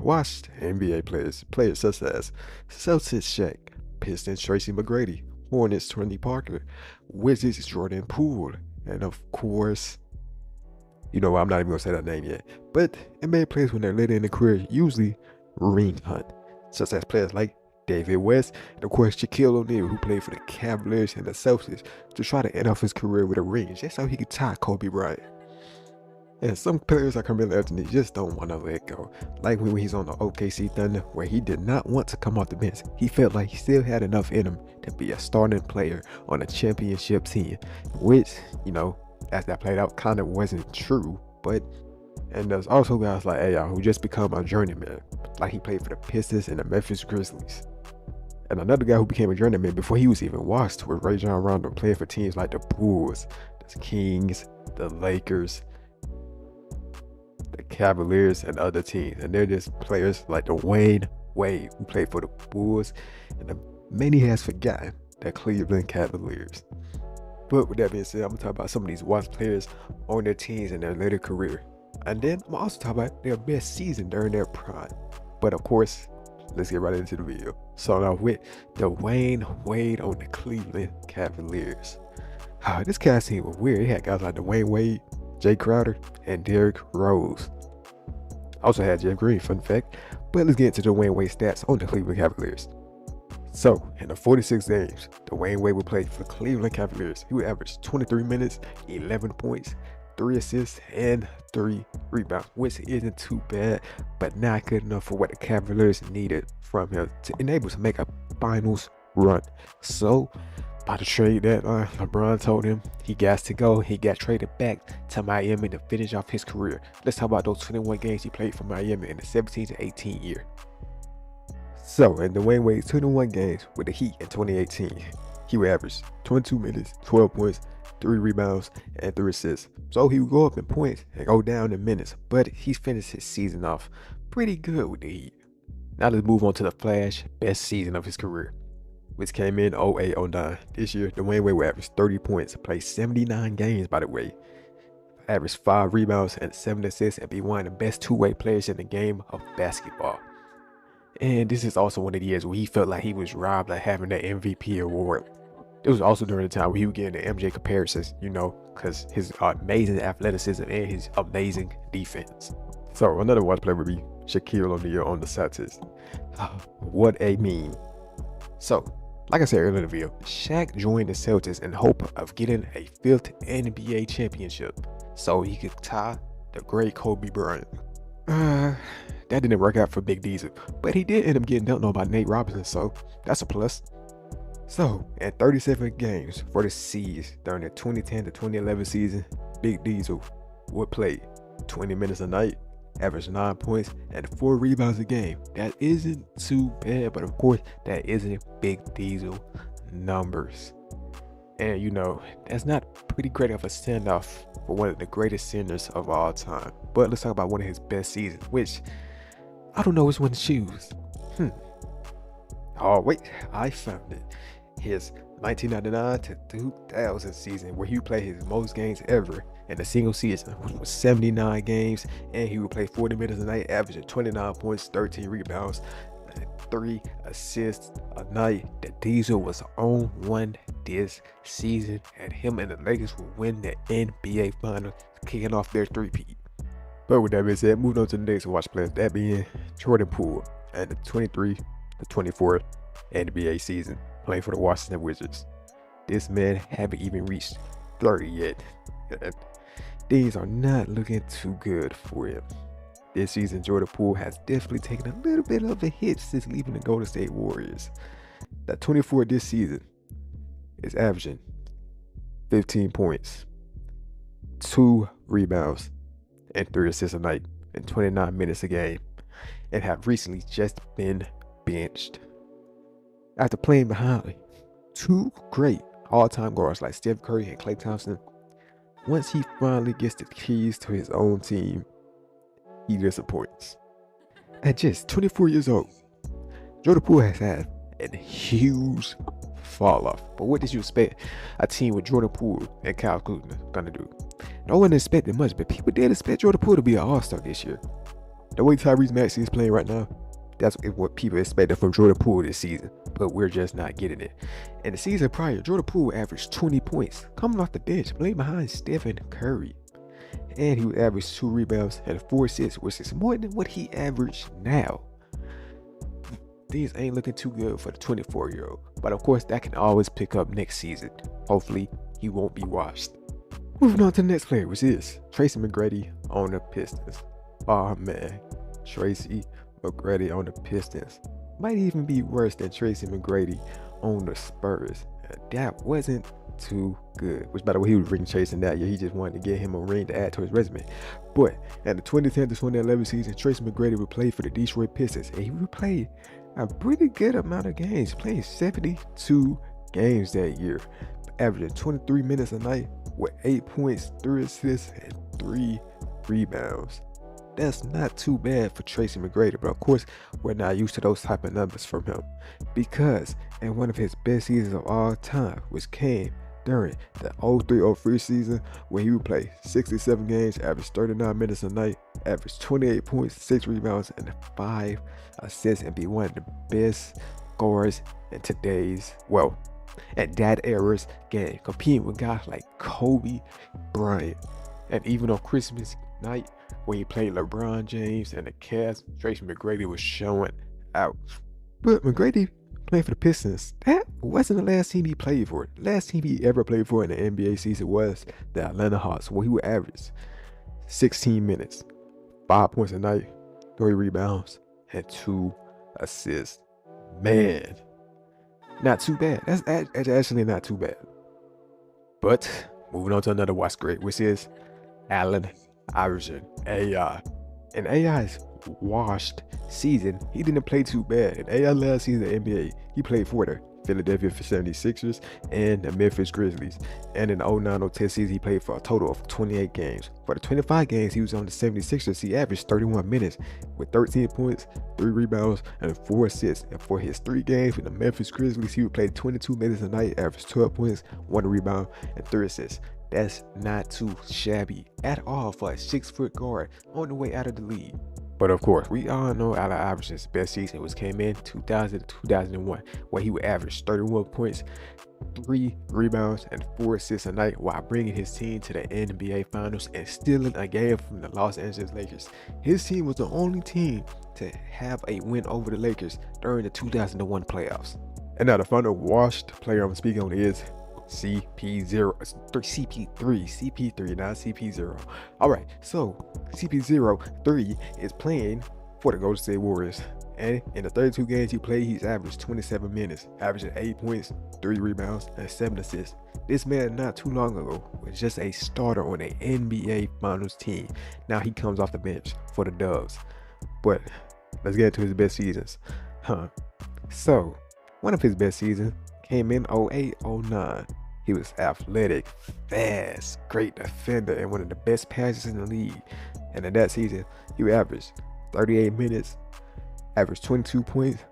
Watched NBA players such as Celtics Shaq, Pistons Tracy McGrady, Hornets Tony Parker, Wizards Jordan Poole, and of course, I'm not even gonna say that name yet. But NBA players when they're later in their career usually ring hunt, such as players like David West, and of course Shaquille O'Neal, who played for the Cavaliers and the Celtics to try to end off his career with a ring, just so he could tie Kobe Bryant. And some players like Carmelo Anthony just don't want to let go. Like when he's on the OKC Thunder, where he did not want to come off the bench. He felt like he still had enough in him to be a starting player on a championship team, which, as that played out, kind of wasn't true. And there's also guys like AI who just become a journeyman, like he played for the Pistons and the Memphis Grizzlies. And another guy who became a journeyman before he was even washed was Rajon Rondo, playing for teams like the Bulls, the Kings, the Lakers, the Cavaliers, and other teams. And they're just players like Dwayne Wade, who played for the Bulls, and many has forgotten the Cleveland Cavaliers. But with that being said, I'm gonna talk about some of these watched players on their teams in their later career. And then I'm also talk about their best season during their prime. But of course, let's get right into the video. Starting off with Dwayne Wade on the Cleveland Cavaliers. This cast team was weird. It had guys like Dwayne Wade, Jay Crowder, and Derrick Rose. Also had Jeff Green, fun fact. But let's get into Dwayne Wade stats on the Cleveland Cavaliers. So, in the 46 games, Dwayne Wade would play for the Cleveland Cavaliers. He would average 23 minutes, 11 points, 3 assists, and 3 rebounds, which isn't too bad, but not good enough for what the Cavaliers needed from him to enable to make a finals run. So, by the trade deadline, LeBron told him he got to go. He got traded back to Miami to finish off his career. Let's talk about those 21 games he played for Miami in the 17 to 18 year. So, in Dwayne Wade's 21 games with the Heat in 2018, he would average 22 minutes, 12 points, 3 rebounds, and 3 assists. So he would go up in points and go down in minutes, but he finished his season off pretty good with the Heat. Now let's move on to the Flash best season of his career, which came in 08-09. This year, Dwayne Wade would average 30 points, play 79 games by the way, average 5 rebounds and 7 assists, and be one of the best two-way players in the game of basketball. And this is also one of the years where he felt like he was robbed of having the MVP award. It was also during the time where he would get in the MJ comparisons, because his amazing athleticism and his amazing defense. So another watch player would be Shaquille O'Neal on the Celtics. What a meme. So, like I said earlier in the video, Shaq joined the Celtics in hope of getting a 5th NBA championship so he could tie the great Kobe Bryant. That didn't work out for Big Diesel, but he did end up getting dunked on by Nate Robinson, so that's a plus. So, in 37 games for the C's during the 2010 to 2011 season, Big Diesel would play 20 minutes a night, average 9 points, and 4 rebounds a game. That isn't too bad, but of course, that isn't Big Diesel numbers. And that's not pretty great of a standoff for one of the greatest centers of all time. But let's talk about one of his best seasons, which I don't know which one to choose. Oh wait, I found it. His 1999 to 2000 season, where he would play his most games ever in a single season, which was 79 games, and he would play 40 minutes a night, averaging 29 points, 13 rebounds, 3 assists a night. The Diesel was on one this season, and him and the Lakers will win the NBA Finals, kicking off their three-peat. But with that being said, moving on to the next watch players, that being Jordan Poole at the 23 to 24 NBA season, playing for the Washington Wizards. This man haven't even reached 30 yet. And things are not looking too good for him. This season, Jordan Poole has definitely taken a little bit of a hit since leaving the Golden State Warriors. That 24 this season is averaging 15 points, 2 rebounds, and 3 assists a night in 29 minutes a game, and have recently just been benched. After playing behind 2 great all-time guards like Steph Curry and Klay Thompson, once he finally gets the keys to his own team, he disappoints. At just 24 years old, Jordan Poole has had a huge fall off. But what did you expect a team with Jordan Poole and Kyle Kuzma gonna do? No one expected much, but people did expect Jordan Poole to be an all-star this year. The way Tyrese Maxey is playing right now, that's what people expected from Jordan Poole this season, but we're just not getting it. And the season prior, Jordan Poole averaged 20 points coming off the bench, playing behind Stephen Curry. And he averaged 2 rebounds and 4 assists, which is more than what he averaged now. Things ain't looking too good for the 24-year-old, but of course that can always pick up next season. Hopefully he won't be washed. Moving on to the next player, which is Tracy McGrady on the Pistons. Oh man, Tracy McGrady on the Pistons might even be worse than Tracy McGrady on the Spurs. That wasn't too good. Which, by the way, he was ring chasing that year. He just wanted to get him a ring to add to his resume. But at the 2010 to 2011 season, Tracy McGrady would play for the Detroit Pistons, and he would play a pretty good amount of games, playing 72 games that year, averaging 23 minutes a night with 8 points, 3 assists, and 3 rebounds. That's not too bad for Tracy McGrady, but of course, we're not used to those type of numbers from him, because in one of his best seasons of all time, which came during the 03-04 season, where he would play 67 games, average 39 minutes a night, average 28 points, 6 rebounds, and 5 assists, and be one of the best scorers in today's, well, at that era's game, competing with guys like Kobe Bryant. And even on Christmas night, when he played LeBron James and the Cavs, Tracy McGrady was showing out. But McGrady playing for the Pistons, that wasn't the last team he played for. The last team he ever played for in the NBA season was the Atlanta Hawks, where he would average 16 minutes, 5 points a night, 3 rebounds, and 2 assists. Man, not too bad. That's actually not too bad. But moving on to another watch grade, which is Allen Iverson, AI. In AI's washed season, he didn't play too bad. In AI last season in the NBA, he played for the Philadelphia 76ers and the Memphis Grizzlies. And in the 09-10 season, he played for a total of 28 games. For the 25 games he was on the 76ers, he averaged 31 minutes with 13 points, 3 rebounds, and 4 assists. And for his 3 games with the Memphis Grizzlies, he would play 22 minutes a night, averaged 12 points, 1 rebound, and 3 assists. That's not too shabby at all for a 6-foot guard on the way out of the league. But of course, we all know Allen Iverson's best season was came in 2000 to 2001, where he would average 31 points, 3 rebounds, and 4 assists a night while bringing his team to the NBA Finals and stealing a game from the Los Angeles Lakers. His team was the only team to have a win over the Lakers during the 2001 playoffs. And now the final washed player I'm speaking on is CP3, not CP0. All right, so CP03 is playing for the Golden State Warriors, and in the 32 games he played, he's averaged 27 minutes, averaging 8 points, 3 rebounds, and 7 assists. This man not too long ago was just a starter on an NBA Finals team. Now he comes off the bench for the Dubs. But let's get into his best seasons. So one of his best seasons came in 08-09. He was athletic, fast, great defender, and one of the best passers in the league. And in that season, he averaged 38 minutes, averaged 22 points,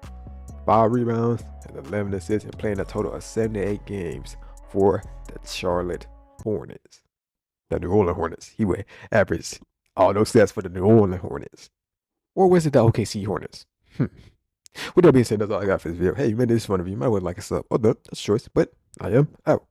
5 rebounds, and 11 assists, and playing a total of 78 games for the Charlotte Hornets. The New Orleans Hornets. He would average all those stats for the New Orleans Hornets. Or was it the OKC Hornets? With that being said, that's all I got for this video. Hey, man, this is one of you. You might want to like us up. Oh, no, that's choice, but I am out.